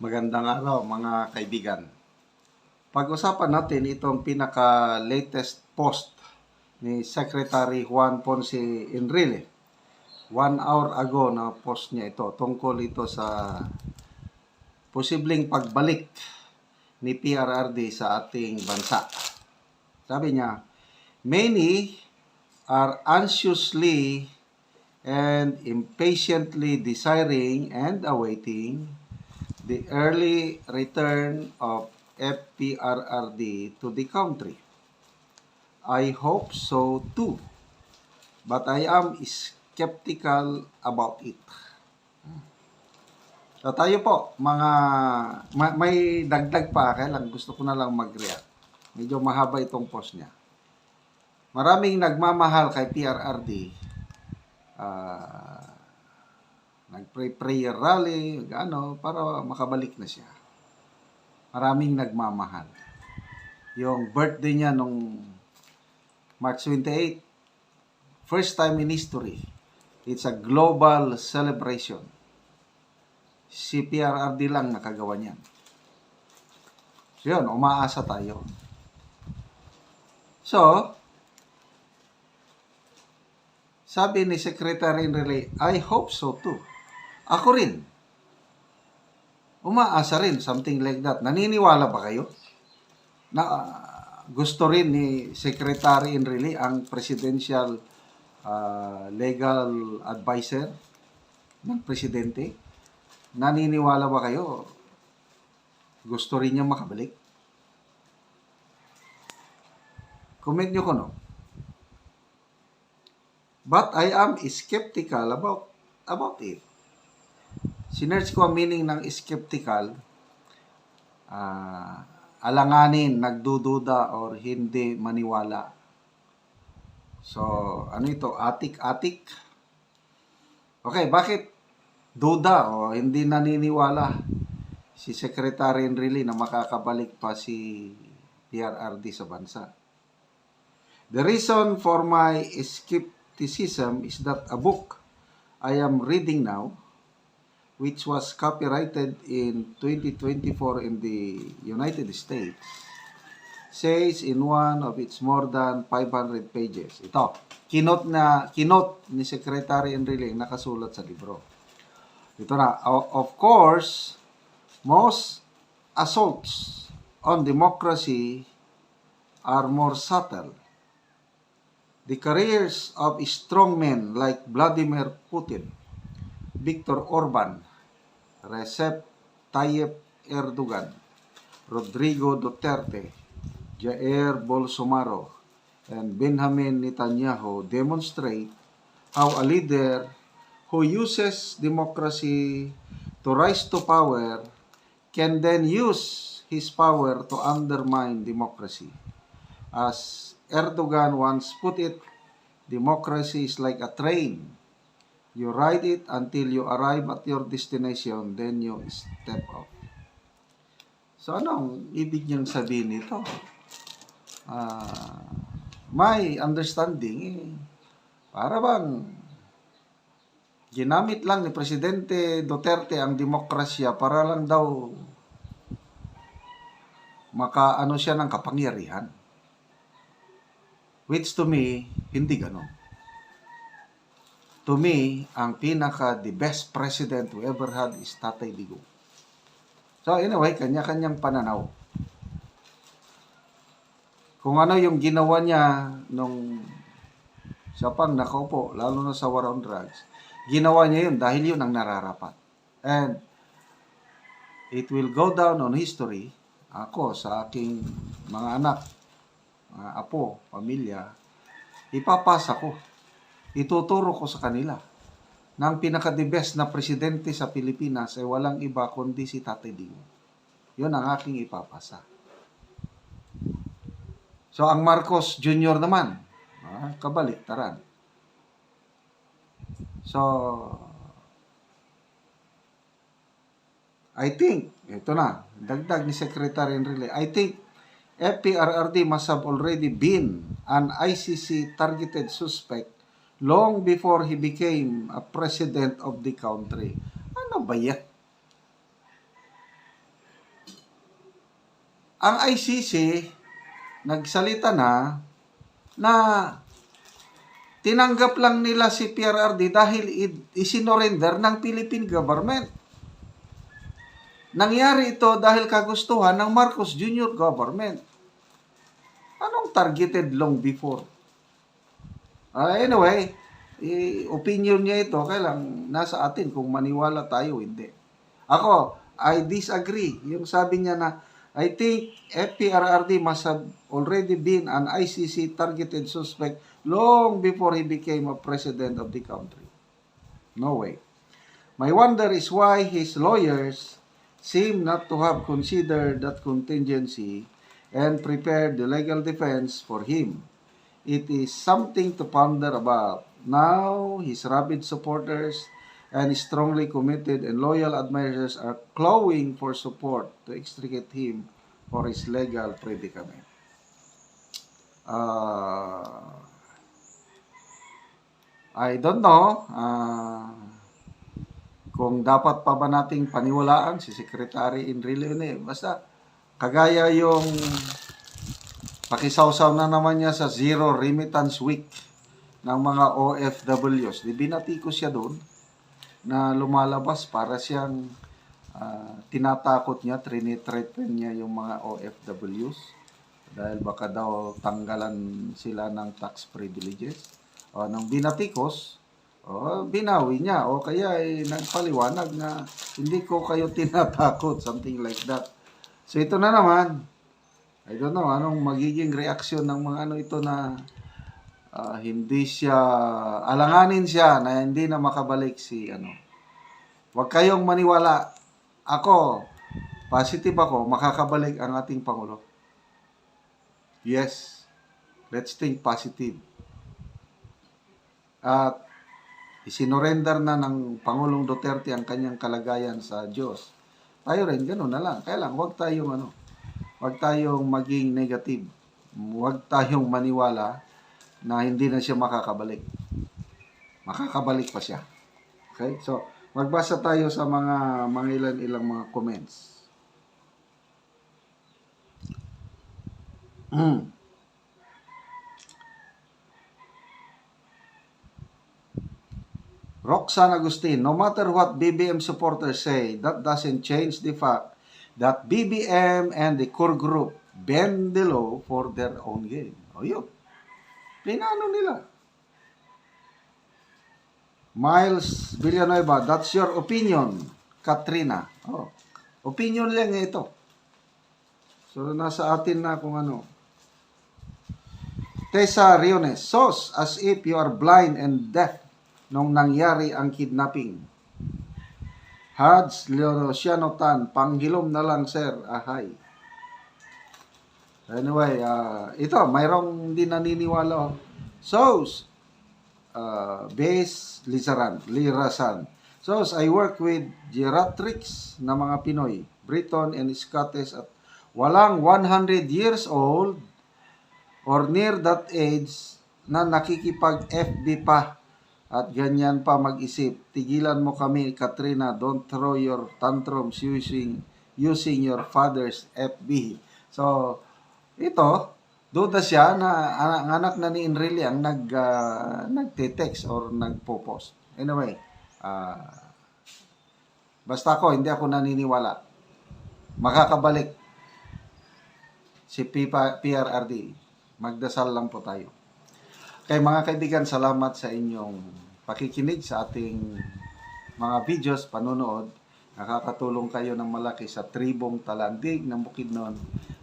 Magandang araw mga kaibigan. Pag-usapan natin itong pinaka-latest post ni Secretary Juan Ponce Enrile. 1 hour ago na post niya ito tungkol ito sa posibleng pagbalik ni PRRD sa ating bansa. Sabi niya, many are anxiously and impatiently desiring and awaiting the early return of FPRRD to the country. I hope so too, but I am skeptical about it. So tayo po, may dagdag pa, kaya lang gusto ko na lang mag-react. Medyo mahaba itong post niya. Maraming nagmamahal kay PRRD, nag-prayer rally, para makabalik na siya. Maraming nagmamahal. Yung birthday niya nung March 28, first time in history. It's a global celebration. Si PRRD lang nakagawa niyan. So yun, umaasa tayo. So, sabi ni Secretary Enrile, I hope so too. Ako rin. Umaasa rin, something like that. Naniniwala ba kayo? Na gusto rin ni Secretary Enrile ang presidential legal advisor ng presidente? Naniniwala ba kayo? Gusto rin niya makabalik? Comment nyo ko, no? But I am skeptical about it. Sinerch ko ang meaning ng skeptical, alanganin, nagdududa, or hindi maniwala. So, ano ito? Atik-atik? Okay, bakit duda o hindi naniniwala si Secretary Enrile na makakabalik pa si PRRD sa bansa? The reason for my skepticism is that a book I am reading now, which was copyrighted in 2024 in the United States, says in one of its more than 500 pages. Ito, kinot ni Secretary Enrile nakasulat sa libro. Ito na, of course, most assaults on democracy are more subtle. The careers of strongmen like Vladimir Putin, Viktor Orban, Recep Tayyip Erdogan, Rodrigo Duterte, Jair Bolsonaro, and Benjamin Netanyahu demonstrate how a leader who uses democracy to rise to power can then use his power to undermine democracy. As Erdogan once put it, democracy is like a train. You ride it until you arrive at your destination, then you step off. So, anong ibig niyang sabihin nito? My understanding, para bang ginamit lang ni Presidente Duterte ang demokrasya para lang daw makaano siya ng kapangyarihan. Which to me, hindi ganon. To me, ang the best president we ever had is Tatay Digong. So anyway, kanya-kanyang pananaw. Kung ano yung ginawa niya nung siya pang nakaupo, lalo na sa war on drugs, ginawa niya yun dahil yun ang nararapat. And it will go down on history. Ako, sa aking mga anak, mga apo, pamilya, ipapasa ko. Ituturo ko sa kanila na ang pinaka-the best na presidente sa Pilipinas ay walang iba kundi si Tatay Digong. Yun ang aking ipapasa. So, ang Marcos Jr. naman, kabaliktaran. So, I think, ito na, dagdag ni Secretary Enrile, I think FPRRD must have already been an ICC targeted suspect long before he became a president of the country. Ano ba yan? ang ICC nagsalita na tinanggap lang nila si PRRD dahil isinorender ng Philippine government. Nangyari ito dahil kagustuhan ng Marcos Jr. government. Anong targeted long before? Anyway, opinion niya ito, kailang nasa atin kung maniwala tayo, hindi. Ako, I disagree. Yung sabi niya na, I think FPRRD must have already been an ICC targeted suspect long before he became a president of the country. No way. My wonder is why his lawyers seem not to have considered that contingency and prepared the legal defense for him. It is something to ponder about. Now, his rabid supporters and strongly committed and loyal admirers are clawing for support to extricate him for his legal predicament. I don't know kung dapat pa ba nating paniwalaan si Secretary Enrile. Basta, kagaya yung pakisawsaw na naman niya sa Zero Remittance Week ng mga OFWs. Di binatikos siya doon na lumalabas para siyang tinatakot niya, trinitreaten niya yung mga OFWs dahil baka daw tanggalan sila ng tax privileges. O nang binatikos, binawi niya o kaya nagpaliwanag na hindi ko kayo tinatakot, something like that. So ito na naman, I don't know anong magiging reaksyon ng mga ito na hindi siya, alanganin siya na hindi na makabalik si Huwag kayong maniwala. Ako, positive ako, makakabalik ang ating Pangulo. Yes, let's think positive. At isinorender na ng Pangulong Duterte ang kanyang kalagayan sa Diyos. Tayo rin, gano'n na lang. Kaya lang, huwag tayong maging negative. Huwag tayong maniwala na hindi na siya makakabalik. Makakabalik pa siya. Okay? So, magbasa tayo sa mga ilang mga comments. Roxanne Agustin, no matter what BBM supporters say, that doesn't change the fact that BBM and the core group bend the law for their own gain. O yun. Pinano nila. Miles Villanueva, that's your opinion, Katrina. Opinion lang ito. So, nasa atin na kung ano. Tessa Riones, sos, as if you are blind and deaf nung nangyari ang kidnapping. Hads Leonosiano Tan, panghilom na lang, sir. Ahay. Anyway, ito, mayroong hindi naniniwala. Sos, Base Lirasan. So, I work with geriatrics na mga Pinoy, Briton and Scottish at walang 100 years old or near that age na nakikipag-FB pa at ganyan pa mag-isip. Tigilan mo kami, Katrina. Don't throw your tantrums using your father's FB. So, ito, duda siya na ang anak na ni Enrile ang nagte-text or nagpo-post. Anyway, basta hindi ako naniniwala. Makakabalik si PRRD. Magdasal lang po tayo. Kaya mga kaibigan, salamat sa inyong pakikinig sa ating mga videos, panunood. Nakakatulong kayo ng malaki sa tribong Talandig ng Bukidnon.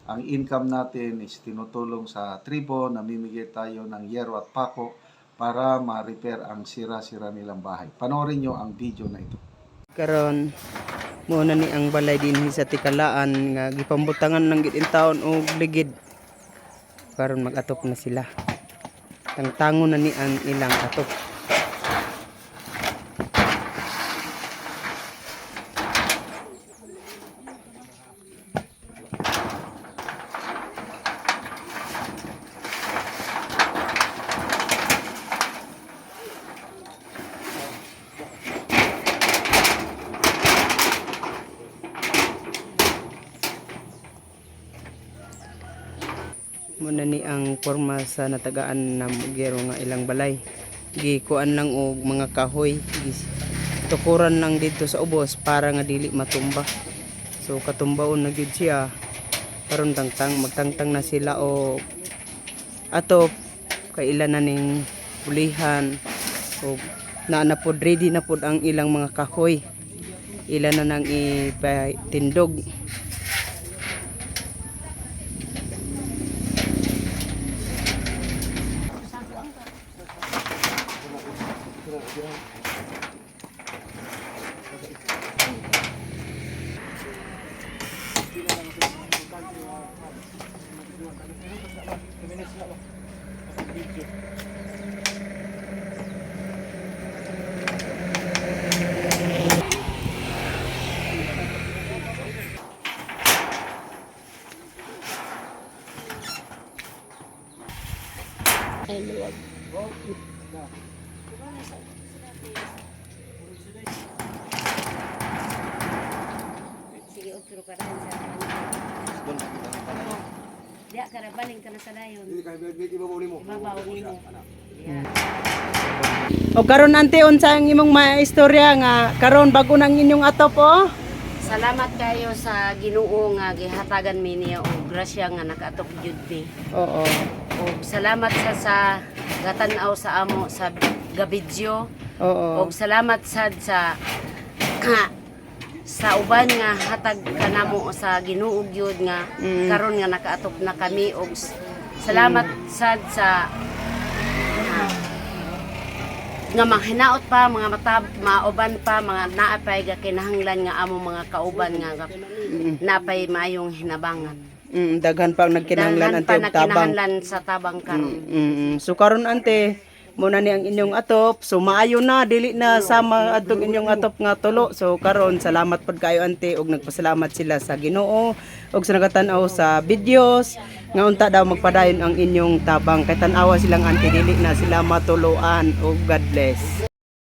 Ang income natin is tinutulong sa tribo, namimigay tayo ng yero at pako para ma-repair ang sira-sira nilang bahay. Panoorin nyo ang video na ito. Karon muna ni ang balay din sa Tikalaan nga gipambutangan ng gid taon og ligid. Karon mag-atop na sila. Tangtangon na ni ang ilang atop. Muna ni ang forma sa natagaan na mugero nga ilang balay. Gikuan lang og mga kahoy. Tukuran lang dito sa ubos para nga dili matumba. So katumbaon na gyud siya. Karon magtangtang na sila o atop kailan na ning pulihan o na pod ready na pod ang ilang mga kahoy. Ilan na nang ipatindog. Sige, upro ka rin sa Diya ka na, baling ka na sa dayon. Ibabaw mo. O karon ante unsa ang imong maistorya nga karon bago nang inyong atop oh? Salamat kayo sa Ginoo nga gihatagan mi niya og grasya nga nakatok jud mi. Oo. Og salamat sa gatanaw sa amo sa gabidyo. Oo. Og salamat sad sa sa uban nga hatag kanamo sa Ginoo gyud nga karon nga nakaatop na kami og salamat sad sa nga manghinaot pa mga mauban pa mga naapay ga kinahanglan nga amo mga kauban nga napay maayong hinabangan. Daghan pa ang nagkinahanglan ante og tabang. Kinahanglan sa tabang karon. So karon ante muna ni ang inyong atop. So maayo na dili na sama adtong inyong atop nga tulo. So karon salamat pod kayo ante og nagpasalamat sila sa Ginoo og sa nagatan-aw sa videos nga unta daw magpadayon ang inyong tabang kay tan-awa silang ante dili na sila matuluan og God bless.